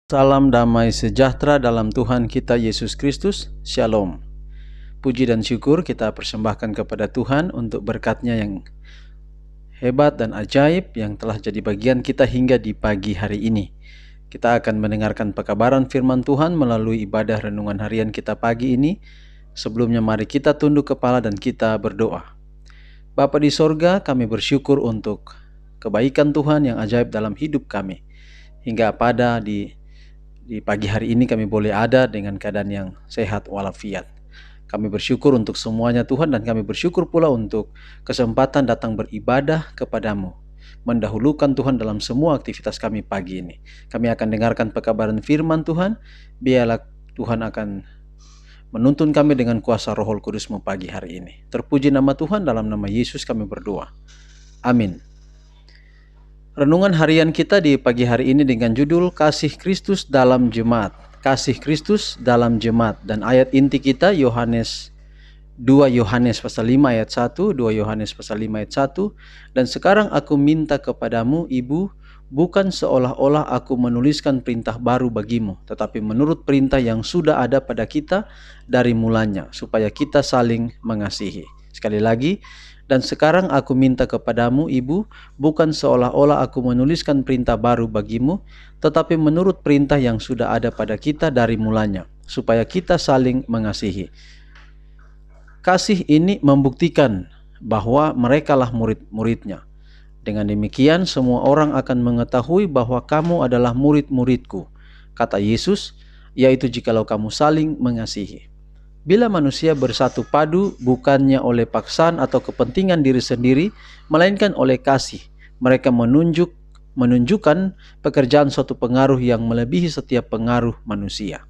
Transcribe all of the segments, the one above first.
Salam damai sejahtera dalam Tuhan kita Yesus Kristus. Shalom. Puji dan syukur kita persembahkan kepada Tuhan untuk berkat-Nya yang hebat dan ajaib yang telah jadi bagian kita hingga di pagi hari ini. Kita akan mendengarkan pekabaran firman Tuhan melalui ibadah renungan harian kita pagi ini. Sebelumnya mari kita tunduk kepala dan kita berdoa. Bapa di sorga, kami bersyukur untuk kebaikan Tuhan yang ajaib dalam hidup kami. Hingga pada di pagi hari ini kami boleh ada dengan keadaan yang sehat walafiat. Kami bersyukur untuk semuanya Tuhan, dan kami bersyukur pula untuk kesempatan datang beribadah kepadamu. Mendahulukan Tuhan dalam semua aktivitas kami pagi ini. Kami akan dengarkan pekabaran firman Tuhan. Biarlah Tuhan akan menuntun kami dengan kuasa Roh Kudus-Mu pagi hari ini. Terpuji nama Tuhan, dalam nama Yesus kami berdoa. Amin. Renungan harian kita di pagi hari ini dengan judul Kasih Kristus dalam Jemaat. Kasih Kristus dalam Jemaat. Dan ayat inti kita 2 Yohanes pasal 5 ayat 1, 2 Yohanes pasal 5 ayat 1. Dan sekarang aku minta kepadamu, Ibu, bukan seolah-olah aku menuliskan perintah baru bagimu, tetapi menurut perintah yang sudah ada pada kita dari mulanya, supaya kita saling mengasihi. Sekali lagi, dan sekarang aku minta kepadamu, Ibu, bukan seolah-olah aku menuliskan perintah baru bagimu, tetapi menurut perintah yang sudah ada pada kita dari mulanya, supaya kita saling mengasihi. Kasih ini membuktikan bahwa merekalah murid-muridnya. Dengan demikian, semua orang akan mengetahui bahwa kamu adalah murid-muridku, kata Yesus, yaitu jikalau kamu saling mengasihi. Bila manusia bersatu padu bukannya oleh paksaan atau kepentingan diri sendiri, melainkan oleh kasih, mereka menunjukkan pekerjaan suatu pengaruh yang melebihi setiap pengaruh manusia.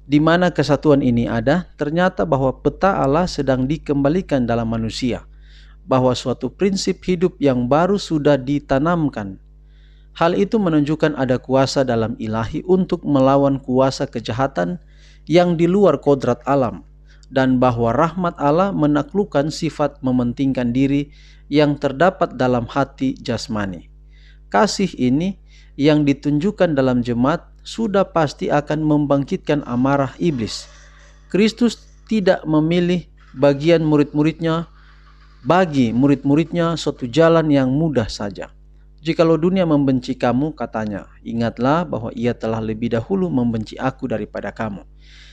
Di mana kesatuan ini ada, ternyata bahwa peta Allah sedang dikembalikan dalam manusia, bahwa suatu prinsip hidup yang baru sudah ditanamkan. Hal itu menunjukkan ada kuasa dalam ilahi untuk melawan kuasa kejahatan yang di luar kodrat alam, dan bahwa rahmat Allah menaklukkan sifat mementingkan diri yang terdapat dalam hati jasmani. Kasih ini yang ditunjukkan dalam jemaat sudah pasti akan membangkitkan amarah iblis. Kristus tidak memilih bagi murid-muridnya suatu jalan yang mudah saja. Jikalau dunia membenci kamu, katanya, ingatlah bahwa ia telah lebih dahulu membenci aku daripada kamu.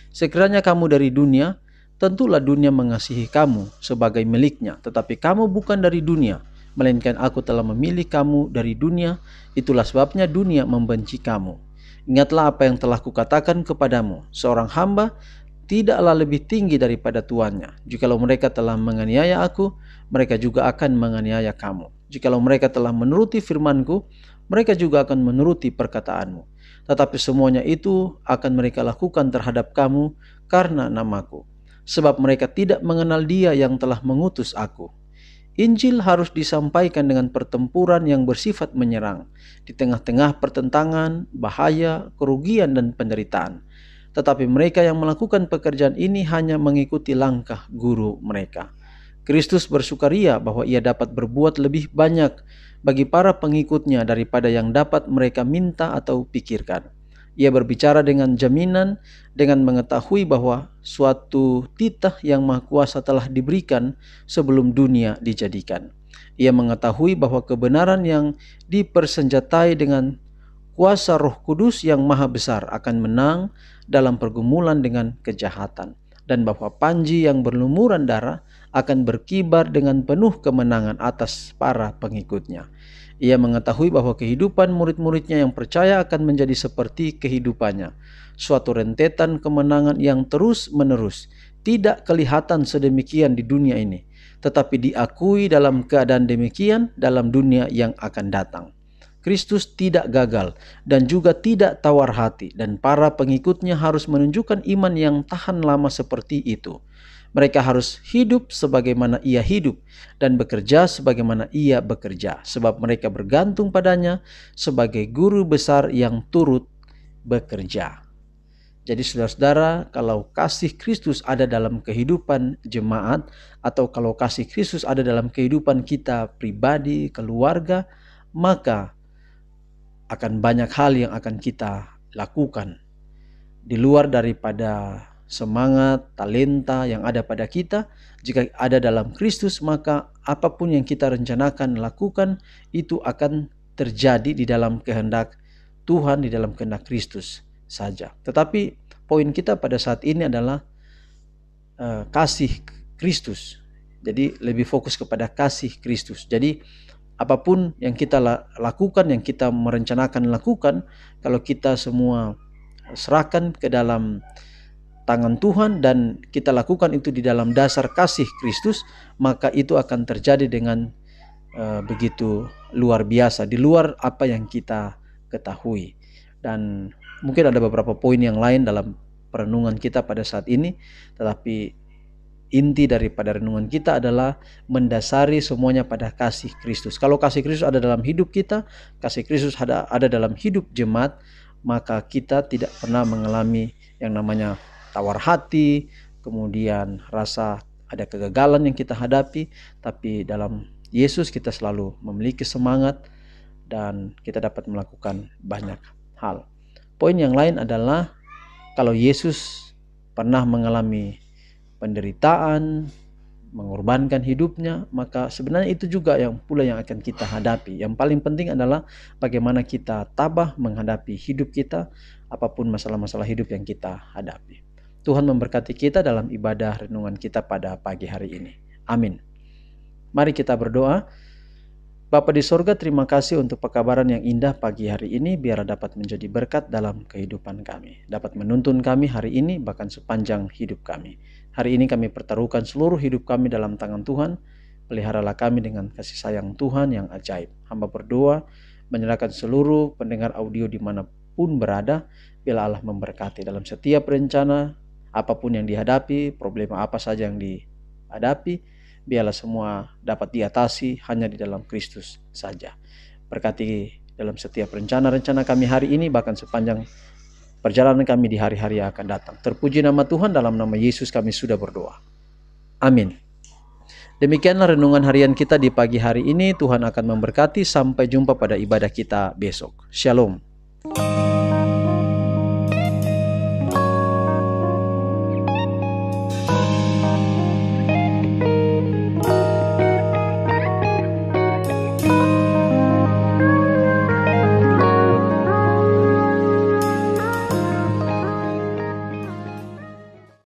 Sekiranya kamu dari dunia, tentulah dunia mengasihi kamu sebagai miliknya. Tetapi kamu bukan dari dunia, melainkan aku telah memilih kamu dari dunia. Itulah sebabnya dunia membenci kamu. Ingatlah apa yang telah kukatakan kepadamu, seorang hamba tidaklah lebih tinggi daripada tuannya. Jikalau mereka telah menganiaya aku, mereka juga akan menganiaya kamu. Jikalau mereka telah menuruti firman-Ku, mereka juga akan menuruti perkataanmu. Tetapi semuanya itu akan mereka lakukan terhadap kamu karena namaku, sebab mereka tidak mengenal Dia yang telah mengutus aku. Injil harus disampaikan dengan pertempuran yang bersifat menyerang, di tengah-tengah pertentangan, bahaya, kerugian, dan penderitaan. Tetapi mereka yang melakukan pekerjaan ini hanya mengikuti langkah guru mereka. Kristus bersukaria bahwa ia dapat berbuat lebih banyak bagi para pengikutnya daripada yang dapat mereka minta atau pikirkan. Ia berbicara dengan jaminan, dengan mengetahui bahwa suatu titah yang maha kuasa telah diberikan sebelum dunia dijadikan. Ia mengetahui bahwa kebenaran yang dipersenjatai dengan kuasa Roh Kudus yang maha besar akan menang dalam pergumulan dengan kejahatan, dan bahwa panji yang berlumuran darah akan berkibar dengan penuh kemenangan atas para pengikutnya. Ia mengetahui bahwa kehidupan murid-muridnya yang percaya akan menjadi seperti kehidupannya, suatu rentetan kemenangan yang terus-menerus, tidak kelihatan sedemikian di dunia ini, tetapi diakui dalam keadaan demikian dalam dunia yang akan datang. Kristus tidak gagal dan juga tidak tawar hati, dan para pengikutnya harus menunjukkan iman yang tahan lama seperti itu. Mereka harus hidup sebagaimana ia hidup dan bekerja sebagaimana ia bekerja, sebab mereka bergantung padanya sebagai guru besar yang turut bekerja. Jadi saudara-saudara, kalau kasih Kristus ada dalam kehidupan jemaat, atau kalau kasih Kristus ada dalam kehidupan kita pribadi, keluarga, maka akan banyak hal yang akan kita lakukan. Di luar daripada semangat, talenta yang ada pada kita, jika ada dalam Kristus, maka apapun yang kita rencanakan lakukan itu akan terjadi di dalam kehendak Tuhan, di dalam kehendak Kristus saja. Tetapi poin kita pada saat ini adalah kasih Kristus. Jadi lebih fokus kepada kasih Kristus. Jadi apapun yang kita lakukan, yang kita merencanakan lakukan, kalau kita semua serahkan ke dalam tangan Tuhan dan kita lakukan itu di dalam dasar kasih Kristus, maka itu akan terjadi dengan begitu luar biasa, di luar apa yang kita ketahui. Dan mungkin ada beberapa poin yang lain dalam perenungan kita pada saat ini, tetapi inti daripada renungan kita adalah mendasari semuanya pada kasih Kristus. Kalau kasih Kristus ada dalam hidup kita, kasih Kristus ada dalam hidup jemaat, maka kita tidak pernah mengalami yang namanya tawar hati, kemudian rasa ada kegagalan yang kita hadapi, tapi dalam Yesus kita selalu memiliki semangat dan kita dapat melakukan banyak hal. Poin yang lain adalah kalau Yesus pernah mengalami penderitaan, mengorbankan hidupnya, maka sebenarnya itu juga yang akan kita hadapi. Yang paling penting adalah bagaimana kita tabah menghadapi hidup kita, apapun masalah-masalah hidup yang kita hadapi. Tuhan memberkati kita dalam ibadah renungan kita pada pagi hari ini. Amin. Mari kita berdoa. Bapa di sorga, terima kasih untuk pekabaran yang indah pagi hari ini, biar dapat menjadi berkat dalam kehidupan kami, dapat menuntun kami hari ini bahkan sepanjang hidup kami. Hari ini kami pertaruhkan seluruh hidup kami dalam tangan Tuhan. Peliharalah kami dengan kasih sayang Tuhan yang ajaib. Hamba berdoa menyerahkan seluruh pendengar audio dimanapun berada, biarlah Allah memberkati dalam setiap rencana, apapun yang dihadapi, problema apa saja yang dihadapi, biarlah semua dapat diatasi hanya di dalam Kristus saja. Berkati dalam setiap rencana-rencana kami hari ini, bahkan sepanjang perjalanan kami di hari-hari yang akan datang. Terpuji nama Tuhan, dalam nama Yesus kami sudah berdoa. Amin. Demikianlah renungan harian kita di pagi hari ini. Tuhan akan memberkati. Sampai jumpa pada ibadah kita besok. Shalom.